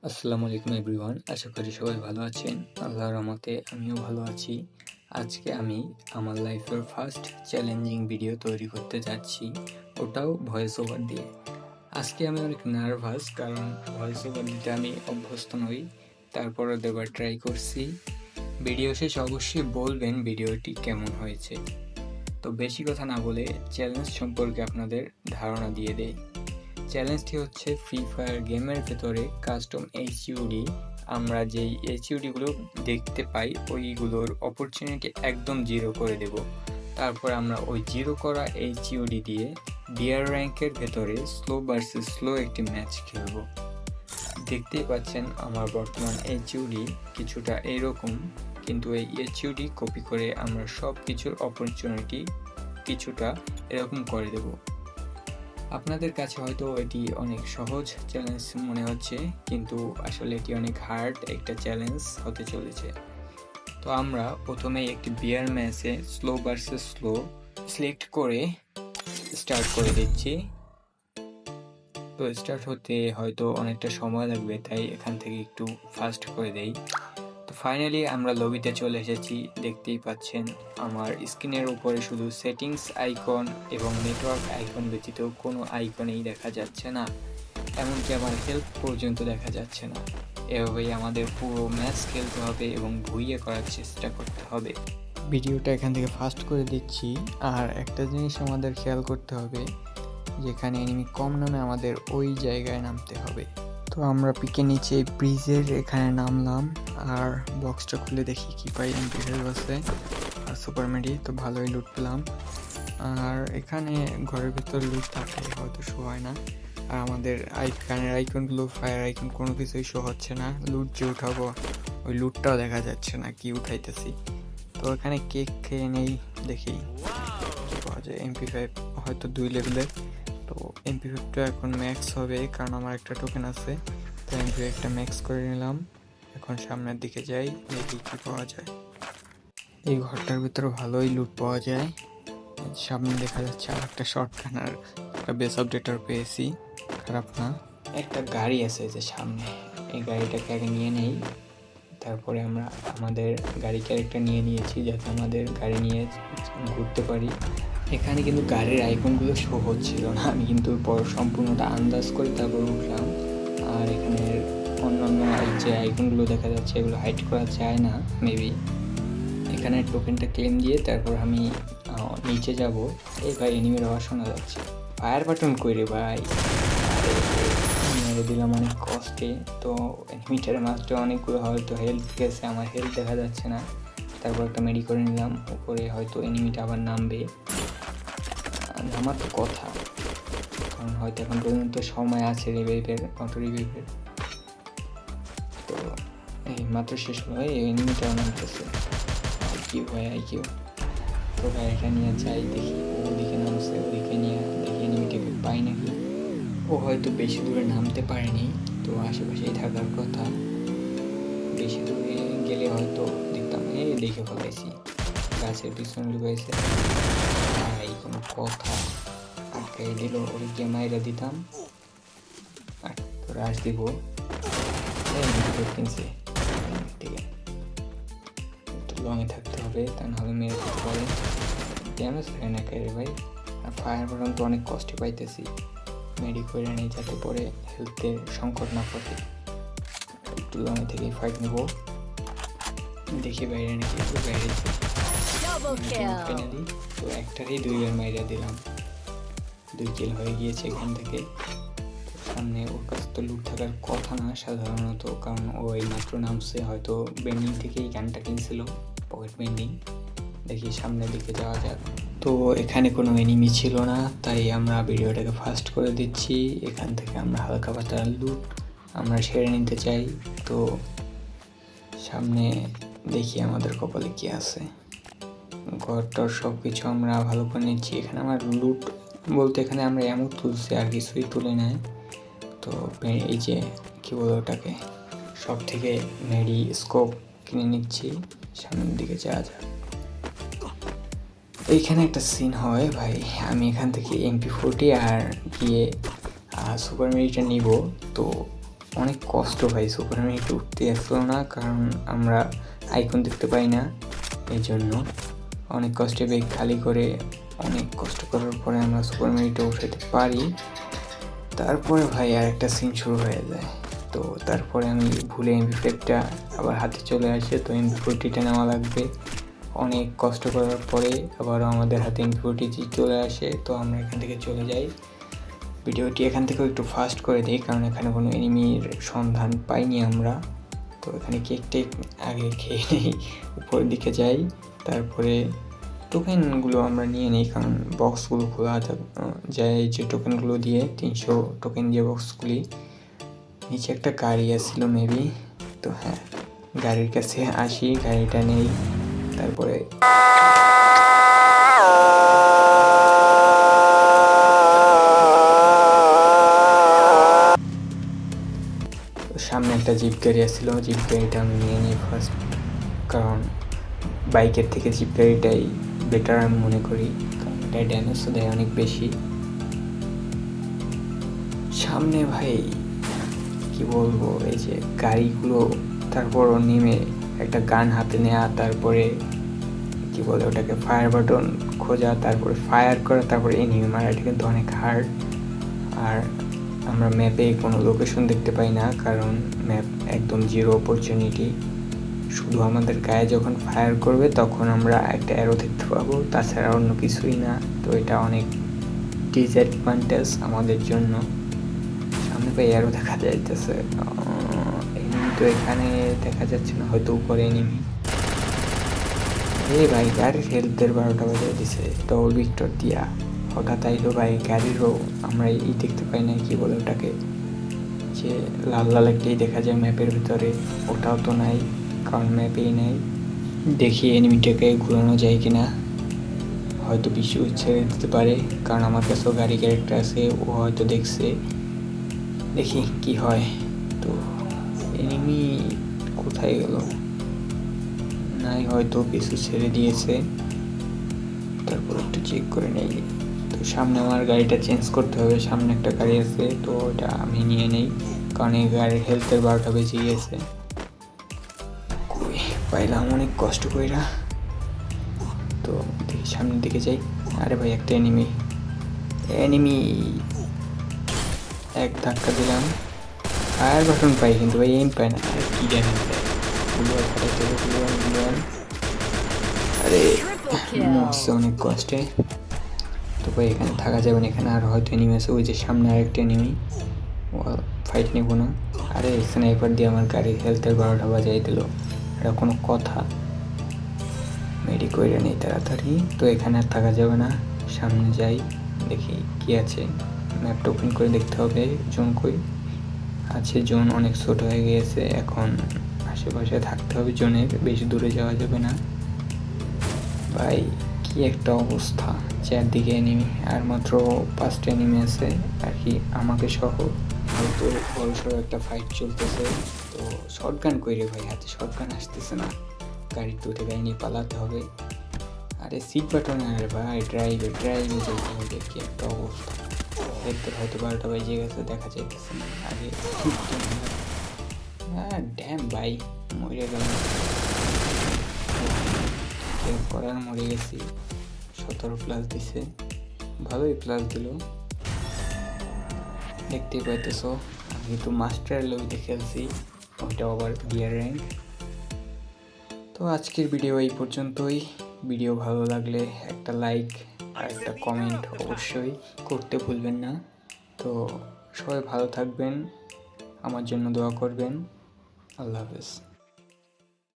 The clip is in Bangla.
আসসালামু আলাইকুম এভরিওয়ান, আশা করি সবাই ভালো আছেন। আল্লাহর রহমতে আমিও ভালো আছি। আজকে আমি আমার লাইফের ফার্স্ট চ্যালেঞ্জিং ভিডিও তৈরি করতে যাচ্ছি, ওটাও ভয়েস ওভার দিয়ে। আজকে আমি অনেক নার্ভাস, কারণ ভয়েস ওভার দিতে আমি অভ্যস্ত নই। তারপরও দেবার ট্রাই করছি। ভিডিও শেষে অবশ্যই বলবেন ভিডিওটি কেমন হয়েছে। তো বেশি কথা না বলে চ্যালেঞ্জ সম্পর্কে আপনাদের ধারণা দিয়ে দেই। চ্যালেঞ্জটি হচ্ছে ফ্রি ফায়ার গেমের ভেতরে কাস্টম এইচইউডি। আমরা যেই এইচইউডিগুলো দেখতে পাই ওইগুলোর অপরচুনিটি একদম জিরো করে দেব। তারপর আমরা ওই জিরো করা এইচইউডি দিয়ে বিয়ার র্যাঙ্কের ভেতরে স্লো ভার্সেস স্লো একটি ম্যাচ খেলব। দেখতেই পাচ্ছেন আমার বর্তমান এইচইউডি কিছুটা এইরকম, কিন্তু এই এইচইউডি কপি করে আমরা সব কিছুর অপরচুনিটি কিছুটা এরকম করে দেব। আপনাদের কাছে হয়তো এটি অনেক সহজ চ্যালেঞ্জ মনে হচ্ছে, কিন্তু আসলে এটি অনেক হার্ড একটা চ্যালেঞ্জ হতে চলেছে। তো আমরা প্রথমেই একটি বিয়ার ম্যাচে স্লো ভার্সেস স্লো সিলেক্ট করে স্টার্ট করে দিচ্ছি। তো স্টার্ট হতে হয়তো অনেকটা সময় লাগবে, তাই এখান থেকে একটু ফাস্ট করে দেই। তো ফাইনালি আমরা লবিতে চলে এসেছি। দেখতেই পাচ্ছেন আমার স্ক্রিনের উপরে শুধু সেটিংস আইকন এবং নেটওয়ার্ক আইকন ব্যতীত কোনো আইকনেই দেখা যাচ্ছে না, এমনকি আমার হেল্প পর্যন্ত দেখা যাচ্ছে না। এভাবেই আমাদের পুরো ম্যাচ খেলতে হবে এবং ভুইয়ে করার চেষ্টা করতে হবে। ভিডিওটা এখান থেকে ফাস্ট করে দিচ্ছি। আর একটা জিনিস আমাদের খেয়াল করতে হবে, যেখানে এনিমি কম নামে আমাদের ওই জায়গায় নামতে হবে। তো আমরা পিকে নিচে ব্রিজের এখানে নামলাম, আর বক্সটা খুলে দেখি কি পাই। এমপি5 আছে আর সুপার মেডি, তো ভালোই লুট পেলাম। আর এখানে ঘরের ভিতর লুট থাকে, হয়তো শো হয় না। আর আমাদের আইকনের আইকনগুলো, ফায়ার আইকন, কোনো কিছুই শো হচ্ছে না। লুট যে উঠাবো ওই লুটটাও দেখা যাচ্ছে না কি উঠাইতেছি। তো এখানে কেক খেয়ে নেই, দেখি কি পাওয়া যায়। এমপি5 হয়তো 2 লেভেলের। তো এমপি5টা এখন ম্যাক্স হবে, কারণ আমার একটা টোকেন আছে। তো এমপি5টা ম্যাক্স করে নিলাম। এখন সামনের দিকে যাই, দেখি কি পাওয়া যায়। এই ঘরটার ভিতরে ভালোই লুট পাওয়া যায়। সামনে দেখা যাচ্ছে আর একটা শর্টগান আর একটা বেস আপডেটার পেয়েছি, খারাপ না। একটা গাড়ি আছে যে সামনে, এই গাড়িটাকে আগে নিয়ে নেই। তারপরে আমরা আমাদের গাড়ি ক্যারেক্টার নিয়ে নিয়েছি, যাতে আমাদের গাড়ি নিয়ে ঘুরতে পারি। এখানে কিন্তু গাড়ির আইকনগুলো শো হচ্ছিল না, আমি কিন্তু সম্পূর্ণটা আন্দাজ করে তারপর উঠলাম। আর এখানে অন্যান্য যে আইকনগুলো দেখা যাচ্ছে এগুলো হাইড করা যায় না মেবি। এখানে টোকেনটা ক্লেম দিয়ে তারপর আমি নিচে যাব। এই ভাই এনিমির আওয়াজ শোনা যাচ্ছে। ফায়ার বাটন কই রে ভাই, মেরে দিলাম অনেক কষ্টে। তো এনিমিটার মাত্র অনেকগুলো হয়তো হেলথ গেছে, আমার হেলথ দেখা যাচ্ছে না। তারপর একটা মেডি করে নিলাম। উপরে হয়তো এনিমিটা আবার নামবে, নামার তো কথা, কারণ হয়তো এখন পর্যন্ত সময় আছে রিভাইভের, অটো রিভাইভের। তো এই মাত্র শেষ হলো, এই এনিমিটাও নামতেছে। আইকিউ ভাই আইকিউ। তো গাড়িটা নিয়ে যাই, দেখি ওদিকে নামছে, ওদিকে নিয়ে দেখি এনিমিটাকে পাই নাকি। ও হয়তো বেশি দূরে নামতে পারেনি, তো আশেপাশেই থাকার কথা। বেশি দূরে গেলে হয়তো দেখতাম। এই দেখে ফেলাইছি, গাছের পিছনে লুকাইছে। এই কোনো কথা, আটকাই দিল। ওদিকে মাইরা দিতাম আর তো রাশ দিব। কিনছে থেকে একটু লঙে থাকতে হবে, তা নাহলে মেরে দিতে পারে। ড্যামেজ হয় না কে ভাই। আর ফায়ার বাটন তো অনেক কষ্টে পাইতেছি, মেডি করে নেই যাতে পরে হেলথের সংকট না পড়ে। একটু লঙে থেকেই ফাইট নেব, দেখি বাইরে নাকি। বাইরে ফাইনালি তো একটারই 2বার মাইরা দিলাম, 2 কিল হয়ে গিয়েছে এখান থেকে। সামনে ওর কাছে তো লুট থাকার কথা না সাধারণত, কারণ ও এই মাত্র নামছে, হয়তো বেন্ডিং থেকেই গানটা কিনছিল, পকেট বেন্ডিং। দেখি সামনের দিকে যাওয়া যাক। তো এখানে কোনো এনিমি ছিল না, তাই আমরা ভিডিওটাকে ফাস্ট করে দিচ্ছি। এখান থেকে আমরা হালকা পাতলা লুট আমরা সেরে নিতে চাই। তো সামনে দেখি আমাদের কপালে কি আছে। ঘরটার সব কিছু আমরা ভালো করে নিচ্ছি। এখানে আমার লুট বলতে এখানে আমরা এমন তুলছি, আর কিছুই তুলে নেয়। তো এই যে কী বলো ওটাকে, সব থেকে মেডি স্কোপ কিনে নিচ্ছি। সামনের দিকে যাওয়া যাক। এইখানে একটা সিন হয় ভাই, আমি এখান থেকে এমপি40 আর গিয়ে সুপার মেডিটা নিব। তো অনেক কষ্ট ভাই, সুপার মিনিটে উঠতে আসলো না, কারণ আমরা আইকন দেখতে পাই না, এই জন্য অনেক কষ্টে ব্যাগ খালি করে অনেক কষ্ট করার পরে আমরা সুপার মিনিটে উঠাতে পারি। তারপরে ভাই আর একটা সিন শুরু হয়ে যায়। তো তারপরে আমি ভুলে MP5টা আবার হাতে চলে আসে, তো MP40টা নেওয়া লাগবে। অনেক কষ্ট করার পরে আবারও আমাদের হাতে MP40 চলে আসে, তো আমরা এখান থেকে চলে যাই। ভিডিওটি এখান থেকেও একটু ফাস্ট করে দিই, কারণ এখানে কোনো এনিমির সন্ধান পাইনি আমরা। তো এখানে কেক টেক আগে খেয়ে নেই, উপরের দিকে যাই, তারপরে টোকেনগুলো আমরা নিয়ে নিই, কারণ বক্সগুলো খোলা যায় যে টোকেনগুলো দিয়ে 300 টোকেন দিয়ে বক্সগুলি। নিচে একটা গাড়ি আসছিল মেবি, তো হ্যাঁ গাড়ির কাছে আসি, গাড়িটা নেই, তারপরে সামনে একটা জিপ গাড়ি আসছিল, জিপ গাড়িটা আমি নিয়ে নিই ফার্স্ট, কারণ বাইকের থেকে জিপ গাড়িটাই বেটার আমি মনে করি, কারণ এটা ড্যামেজও দেয় অনেক বেশি। সামনে ভাই কি বলবো, এই যে গাড়িগুলো, তারপর নেমে একটা গান হাতে নেওয়া, তারপরে কি বলে ওটাকে ফায়ার বাটন খোঁজা, তারপরে ফায়ার করা, তারপরে এনিমি মারা, এটা কিন্তু অনেক হার্ড। আর আমরা ম্যাপে কোনো লোকেশন দেখতে পাই না, কারণ ম্যাপ একদম জিরো অপরচুনিটি। শুধু আমাদের গায়ে যখন ফায়ার করবে তখন আমরা একটা অ্যারো দেখতে পাবো, তাছাড়া অন্য কিছুই না। তো এটা অনেক ডিসঅ্যাডভান্টেজ আমাদের জন্য। সামনে পাই অ্যারো দেখা যাইতেছে, এনিমি তো এখানে দেখা যাচ্ছে না, হয়তো উপরে এনিমি। ভাই গাড়ির হেলথের 12টা বাজে দিছে ডবল ভিক্টর দিয়া, হঠাৎ আইলো ভাই গাড়িরও, আমরা এই দেখতে পাই না কি বলে ওটাকে, যে লাল লাল একটাই দেখা যায় ম্যাপের ভিতরে, ওটাও তো নাই, কারণ ম্যাপেই নেই। দেখি এনিমিটাকে ঘুরানো যায় কিনা, হয়তো পিছু ছেড়ে দিতে পারে, কারণ আমার কাছেও গাড়ি ক্যারেক্টার আছে, ও হয়তো দেখছে, দেখি কি হয়। তো এনিমি কোথায় গেল, নাই হয়তো পিছু ছেড়ে দিয়েছে, তারপর একটু চেক করে নেই। তো সামনে আমার গাড়িটা চেঞ্জ করতে হবে, সামনে একটা গাড়ি আছে, তো ওটা আমি নিয়ে নেই, কারণ এই গাড়ির হেলথের 12টা বেজে গিয়েছে। পাইলাম অনেক কষ্ট কইরা, তো দেখি সামনের দিকে যাই। আরে ভাই একটা এনিমি এক ধাক্কা দিলাম, ফায়ার বাটন পাই কিন্তু ভাই এইম পায় না, কি ড্যামেজ দেয়, আরে মরছে অনেক কষ্টে। তো ভাই এখানে থাকা যাবে না, এখানে আর হয়তো এনিমি আছে, ওই যে সামনে আরেকটা এনিমি, ফাইট নেবো না। আরে স্নাইপার দিয়ে আমার গাড়ির হেলথের 12টা বাজাই দিল, এটা কোনো কথা? মেডি কইরা নেই তাড়াতাড়ি, তো এখানে আর থাকা যাবে না, সামনে যাই, দেখি কি আছে। ম্যাপটা ওপেন করে দেখতে হবে জোন কই আছে, জোন অনেক ছোট হয়ে গিয়েছে, এখন আশেপাশে থাকতে হবে জোনের, বেশি দূরে যাওয়া যাবে না। ভাই কি একটা অবস্থা, চারদিকে এনিমি, আর মাত্র 5টা এনিমি আছে আর কি, আমাকে সহ। হয়তো বড়সড় একটা ফাইট চলতেছে, তো শটগান কইরে ভাই, হাতে শটগান আসতেছে না, গাড়িতে উঠে গাড়ি নিয়ে পালাতে হবে। আরে সিট বাটন, আর ভাই ড্রাইভে যেতে হবে, কি একটা অবস্থা। দেখতে হয়তো 12টা বাজে গেছে, দেখা যাইতেছে না আগে। হ্যাঁ ড্যাম ভাই, মরে গেল, করার মরে গেছি। 17+ দিছে, ভালোই প্লাস দিল। দেখতেই পাইতেছো আমি কিন্তু মাস্টার লবিতে খেলছি, ওইটা আবার গিয়ার র্যাঙ্ক। তো আজকের ভিডিও এই পর্যন্তই। ভিডিও ভালো লাগলে একটা লাইক আর একটা কমেন্ট অবশ্যই করতে ভুলবেন না। তো সবাই ভালো থাকবেন, আমার জন্য দোয়া করবেন। আল্লাহ হাফেজ।